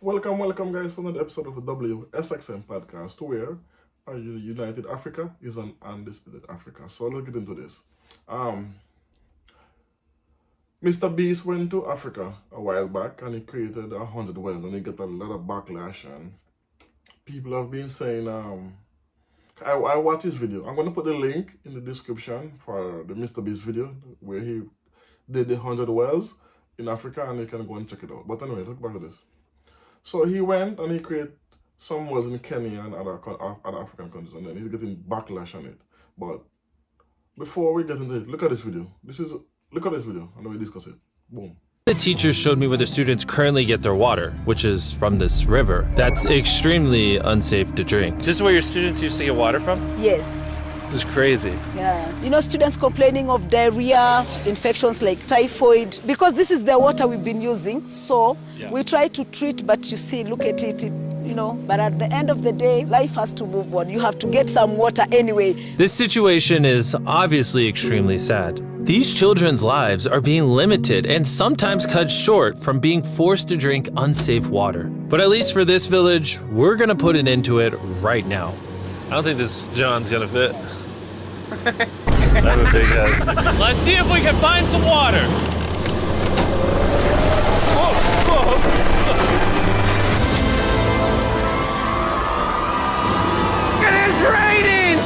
Welcome, guys, to another episode of the WSXM podcast, where our United Africa is an undisputed Africa. So let's get into this. Mr. Beast went to Africa a while back and he created 100 wells and he got a lot of backlash. And people have been saying, I watched his video. I'm going to put the link in the description for the Mr. Beast video where he did the 100 wells in Africa, and you can go and check it out. But anyway, let's go back to this. So he went and he created some wells in Kenya and other African countries, and then he's getting backlash on it. But before we get into it, look at this video. Look at this video and then we discuss it. Boom. The teachers showed me where the students currently get their water, which is from this river. That's extremely unsafe to drink. This is where your students used to get water from? Yes. This is crazy. Yeah. You know, students complaining of diarrhea, infections like typhoid, because this is the water we've been using. So we try to treat, but you see, look at it, but at the end of the day, life has to move on. You have to get some water anyway. This situation is obviously extremely sad. These children's lives are being limited and sometimes cut short from being forced to drink unsafe water. But at least for this village, we're gonna put an end to it right now. I don't think this John's gonna fit. I have a big head. Let's see if we can find some water. It is raining!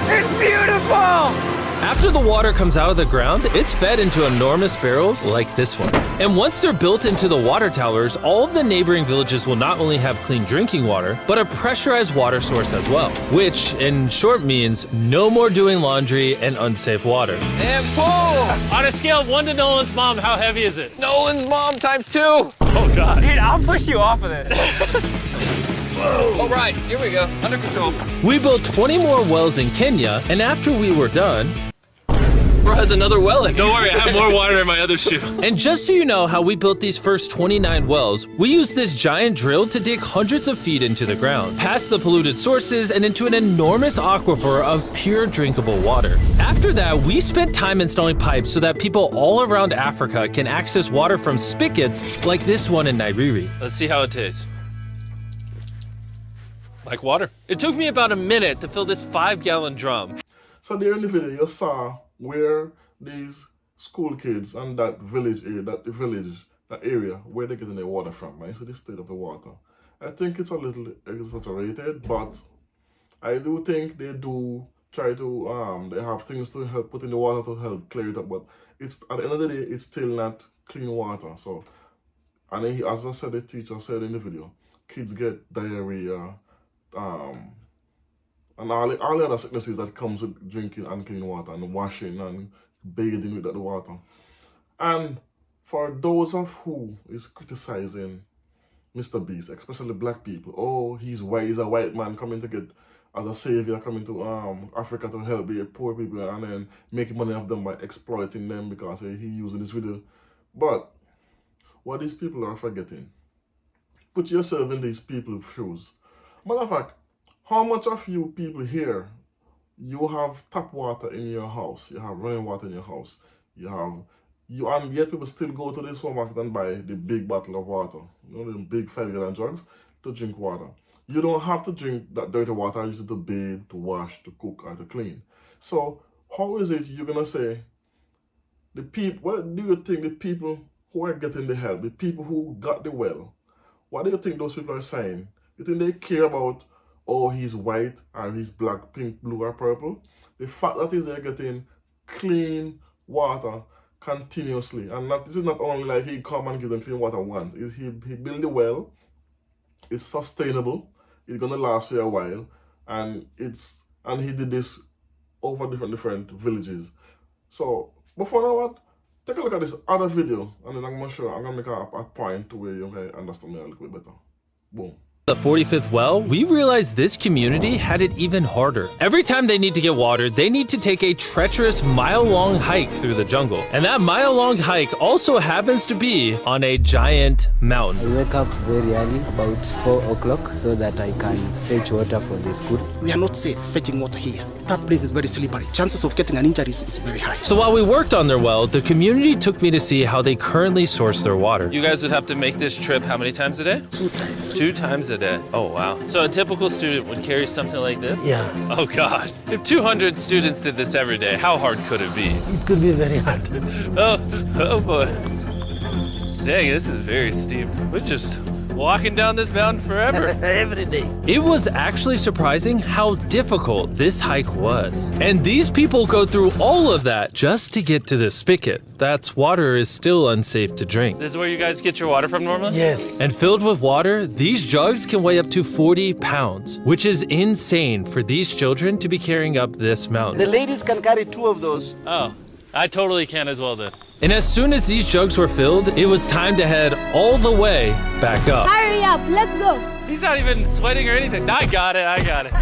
It's beautiful! After the water comes out of the ground, it's fed into enormous barrels like this one. And once they're built into the water towers, all of the neighboring villages will not only have clean drinking water, but a pressurized water source as well, which in short means no more doing laundry and unsafe water. And pull! On a scale of 1 to Nolan's mom, how heavy is it? Nolan's mom times 2! Oh God. Dude, I'll push you off of this. All right, here we go, under control. We built 20 more wells in Kenya, and after we were done, Bro has another well in here. don't worry, I have more water in my other shoe. And just so you know how we built these first 29 wells, we used this giant drill to dig hundreds of feet into the ground, past the polluted sources and into an enormous aquifer of pure drinkable water. After that, we spent time installing pipes so that people all around Africa can access water from spigots like this one in Nairiri. Let's see how it tastes. Like water. It took me about a minute to fill this 5-gallon drum. So there in the video, you saw where these school kids and that area, where they're getting their water from. Right? So the state of the water. I think it's a little exaggerated, but I do think they do try to, they have things to help put in the water to help clear it up, but it's at the end of the day, it's still not clean water. So, and then as I said, the teacher said in the video, kids get diarrhea, and all the other sicknesses that comes with drinking unclean water and washing and bathing with that water. And for those of who is criticizing Mr. Beast, especially black people, oh, he's a white man coming to get as a savior, coming to Africa to help the poor people and then making money off them by exploiting them because he using this video. But what these people are forgetting, put yourself in these people's shoes. Matter of fact, how much of you people here, you have tap water in your house, you have running water in your house, and yet people still go to the supermarket and buy the big bottle of water, the big 5-gallon jugs to drink water. You don't have to drink that dirty water, use it to bathe, to wash, to cook, or to clean. So how is it you're gonna say what do you think the people who are getting the help, the people who got the well, what do you think those people are saying? You think they care about, oh, he's white, or he's black, pink, blue, or purple? The fact that they're getting clean water continuously, and this is not only like he come and give them clean water once. He built the well, it's sustainable, it's gonna last for a while, and he did this over different villages. So before now, what? Take a look at this other video, and then I'm gonna make a point to where you can understand me a little bit better. Boom. The 45th well, we realized this community had it even harder. Every time they need to get water, they need to take a treacherous mile-long hike through the jungle. And that mile-long hike also happens to be on a giant mountain. I wake up very early, about 4 o'clock, so that I can fetch water for the school. We are not safe fetching water here. That place is very slippery. Chances of getting an injury is very high. So while we worked on their well, the community took me to see how they currently source their water. You guys would have to make this trip how many times a day? 2 times. 2 times a day. Oh, wow. So a typical student would carry something like this? Yeah. Oh, God. If 200 students did this every day, how hard could it be? It could be very hard. Oh boy. Dang, this is very steep. We're just walking down this mountain forever. Every day. It was actually surprising how difficult this hike was. And these people go through all of that just to get to this spigot. That's water is still unsafe to drink. This is where you guys get your water from normally? Yes. And filled with water, these jugs can weigh up to 40 pounds, which is insane for these children to be carrying up this mountain. The ladies can carry 2 of those. Oh, I totally can as well then. And as soon as these jugs were filled, it was time to head all the way back up. Hurry up, let's go. He's not even sweating or anything. I got it.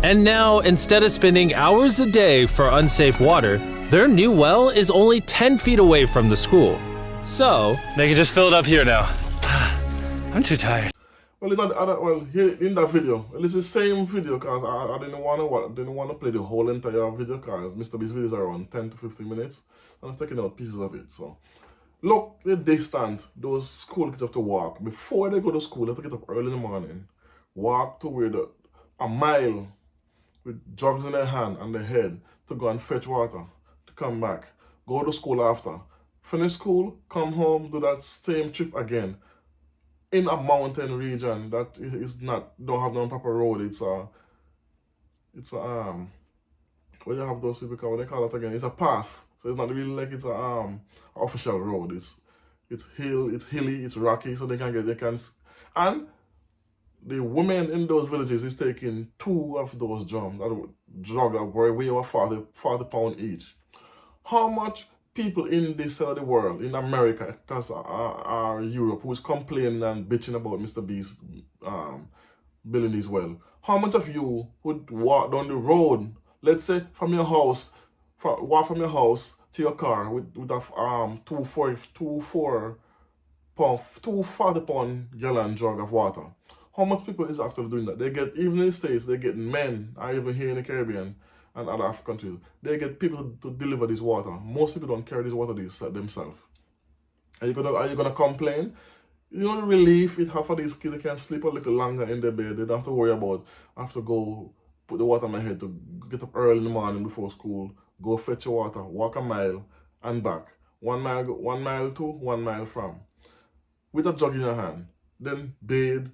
And now, instead of spending hours a day for unsafe water, their new well is only 10 feet away from the school. So, they can just fill it up here now. I'm too tired. Well, here in that video, well, it's the same video because I didn't want to play the whole entire video because Mr. Beast's videos are around 10 to 15 minutes. And I'm taking out pieces of it. So, look the distance those school kids have to walk. Before they go to school, they have to get up early in the morning, walk to where a mile with jugs in their hand and their head to go and fetch water, to come back, go to school after, finish school, come home, do that same trip again. In a mountain region that don't have no proper road. It's what do you have those people call? What they call it again? It's a path. So it's not really like it's a official road. It's hilly, it's rocky, so and the women in those villages is taking 2 of those drums that weigh over 40 pounds each. How much people in this side of the world, in America, because Europe, who is complaining and bitching about Mr. Beast building this well, how much of you would walk down the road, let's say from your house, walk from your house to your car with a 240-pound gallon jug of water? How much people is actually doing that? They get, even in the States, they get men, or even here in the Caribbean and other African countries, they get people to deliver this water. Most people don't carry this water themselves. Are you gonna complain? You know the relief it have for these kids. They can sleep a little longer in their bed. They don't have to worry about, I have to go put the water on my head to get up early in the morning before school, go fetch your water, walk a mile and back. 1 mile to, 1 mile from. With a jug in your hand. Then bathe.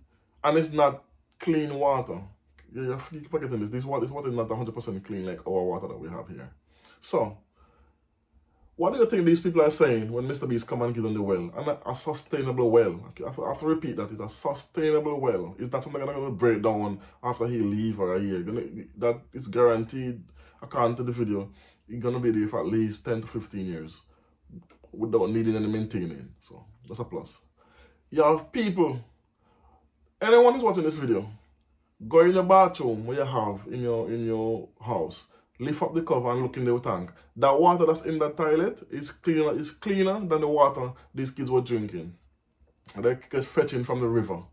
And it's not clean water. You keep forgetting this water is not 100% clean like our water that we have here. So, what do you think these people are saying when Mr. Beast come and give them the well? And a sustainable well. I have to repeat that. It's a sustainable well. It's not something that's going to break down after he leave or a year. That is guaranteed, according to the video, it's going to be there for at least 10 to 15 years without needing any maintaining. So, that's a plus. You have people, anyone who's watching this video, go in the bathroom where you have in your house, lift up the cover and look in the tank. That water that's in the toilet is cleaner than the water these kids were drinking. They get fetching from the river.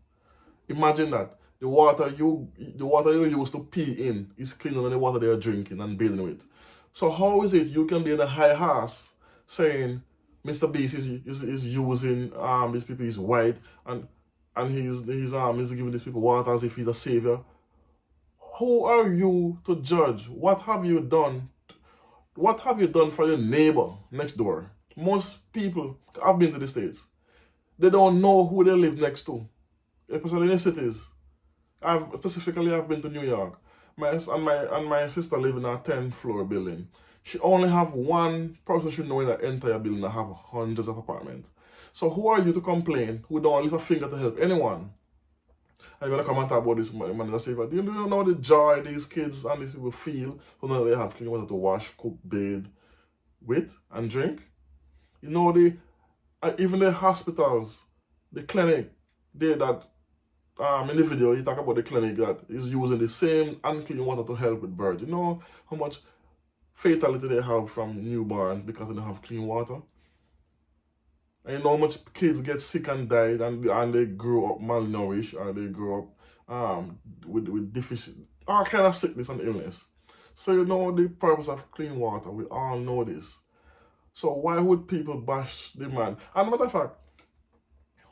Imagine that. The water you use to pee in is cleaner than the water they are drinking and bathing with. So how is it you can be in a high horse saying Mr. Beast is using these people, he's white and he's giving these people water as if he's a savior? Who are you to judge? What have you done? What have you done for your neighbor next door? Most people, I've been to the States, they don't know who they live next to, especially in the cities. I've been to New York. My sister lives in a 10th floor building. She only have one person she know in the entire building that have hundreds of apartments. So who are you to complain who don't lift a finger to help anyone? Are you going to come and talk about this man and say, do you know the joy these kids and these people feel who know they have clean water to wash, cook, bathe with and drink? You know, even the hospitals, the clinic, that in the video, he talk about the clinic that is using the same unclean water to help with birth. You know how much fatality they have from newborn because they don't have clean water? And you know how much kids get sick and died and they grow up malnourished, or they grow up with deficient, all kind of sickness and illness. So you know the purpose of clean water. We all know this. So why would people bash the man? And matter of fact,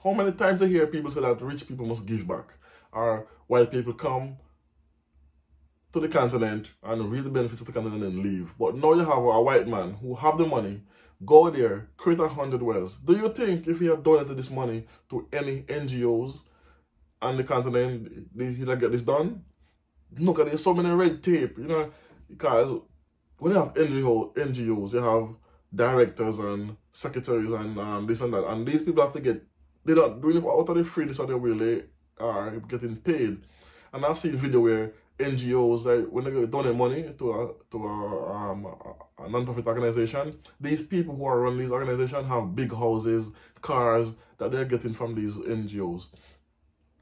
how many times I hear people say that rich people must give back, or white people come to the continent and reap the benefits of the continent and leave. But now you have a white man who have the money, go there, create 100 wells. Do you think if he had donated this money to any NGOs on the continent, he'd get this done? Look at there's so many red tape, you know, because when you have NGOs, you have directors and secretaries and this and that, and these people have to get, they're not doing it out of the free, so they really are getting paid. And I've seen video where NGOs, like when they donate money to a non-profit organization, these people who are running these organizations have big houses, cars that they're getting from these NGOs.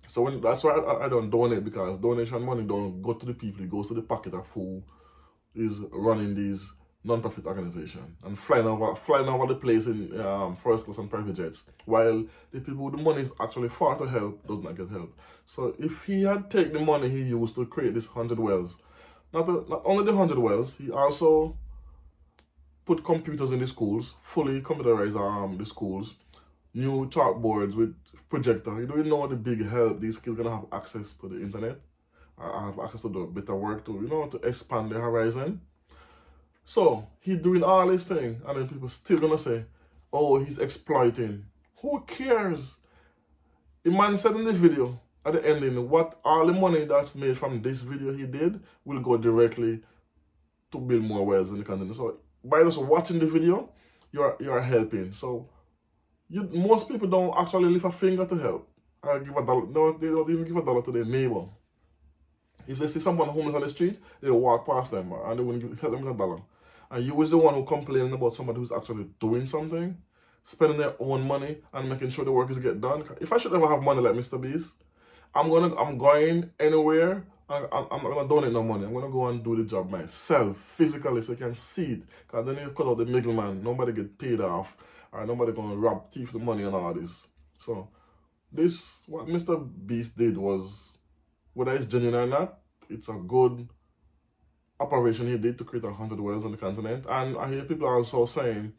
So that's why I don't donate, because donation money don't go to the people, it goes to the pocket of who is running these non-profit organizations and flying over the place in first class and private jets, while the people with the money is actually far to help does not get help. So if he had taken the money he used to create this 100 wells, not only the 100 wells, he also put computers in the schools, fully computerized the schools, new chalkboards with projector. You don't know the big help these kids gonna have access to the internet, have access to the better work to, you know, to expand their horizon. So he's doing all this thing, and then people still gonna say, oh, he's exploiting. Who cares? The man said in the video at the ending, what all the money that's made from this video he did will go directly to build more wells in the continent. So by just watching the video, you're helping. So most people don't actually lift a finger to help. Give a dollar. No, they don't even give a dollar to their neighbor. If they see someone homeless on the street, they'll walk past them and they won't help them with a dollar. And you was the one who complaining about somebody who's actually doing something, spending their own money and making sure the work is get done. If I should ever have money like Mr. Beast, I'm going anywhere. I'm not gonna donate no money. I'm gonna go and do the job myself, physically, so you can see it. Because then you cut out the middleman, nobody get paid off, or nobody gonna rob, thief the money and all this. So this, what Mr. Beast did was, whether it's genuine or not, it's a good operation he did to create 100 wells on the continent. And I hear people also saying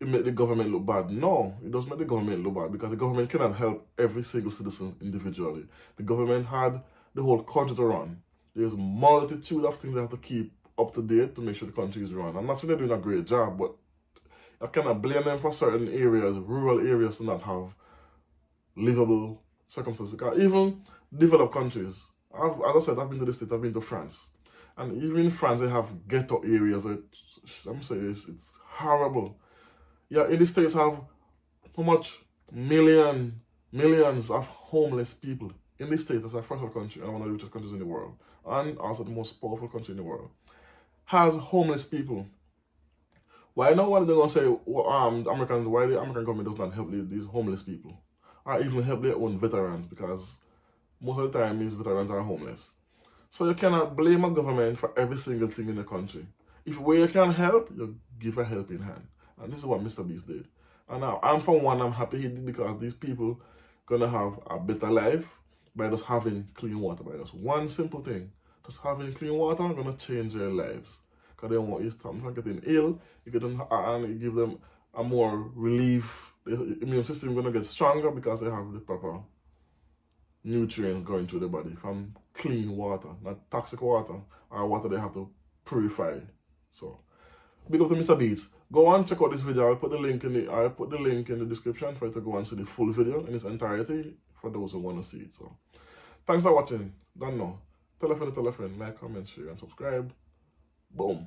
it made the government look bad. No, it doesn't make the government look bad, because the government cannot help every single citizen individually. The government had the whole country to run. There's a multitude of things they have to keep up to date to make sure the country is run. I'm not saying they're doing a great job, but I cannot blame them for certain areas, rural areas, to not have livable circumstances. Because even developed countries, as I said, I've been to the States, I've been to France. And even in France, they have ghetto areas that, I'm saying, it's horrible. Yeah, in the States have how much millions of homeless people. In the States, as a first world country and one of the richest countries in the world, and also the most powerful country in the world, has homeless people. Why now what are they going to say, Americans, why the American government does not help these homeless people? Or even help their own veterans, because most of the time these veterans are homeless. So you cannot blame a government for every single thing in the country. If where you can help, you give a helping hand. And this is what Mr. Beast did. And now, I'm happy he did, because these people gonna have a better life by just having clean water. By just one simple thing. Just having clean water gonna change their lives. Because they want you to stop from getting ill, you give them a more relief. The immune system is gonna get stronger because they have the proper nutrients going through the body from clean water, not toxic water or water they have to purify. So big up to Mr. Beats. Go on, check out this video. I'll put the link in the description for you to go and see the full video in its entirety for those who want to see it. So thanks for watching. Don't know. Tell a friend, like, comment, share, and subscribe. Boom.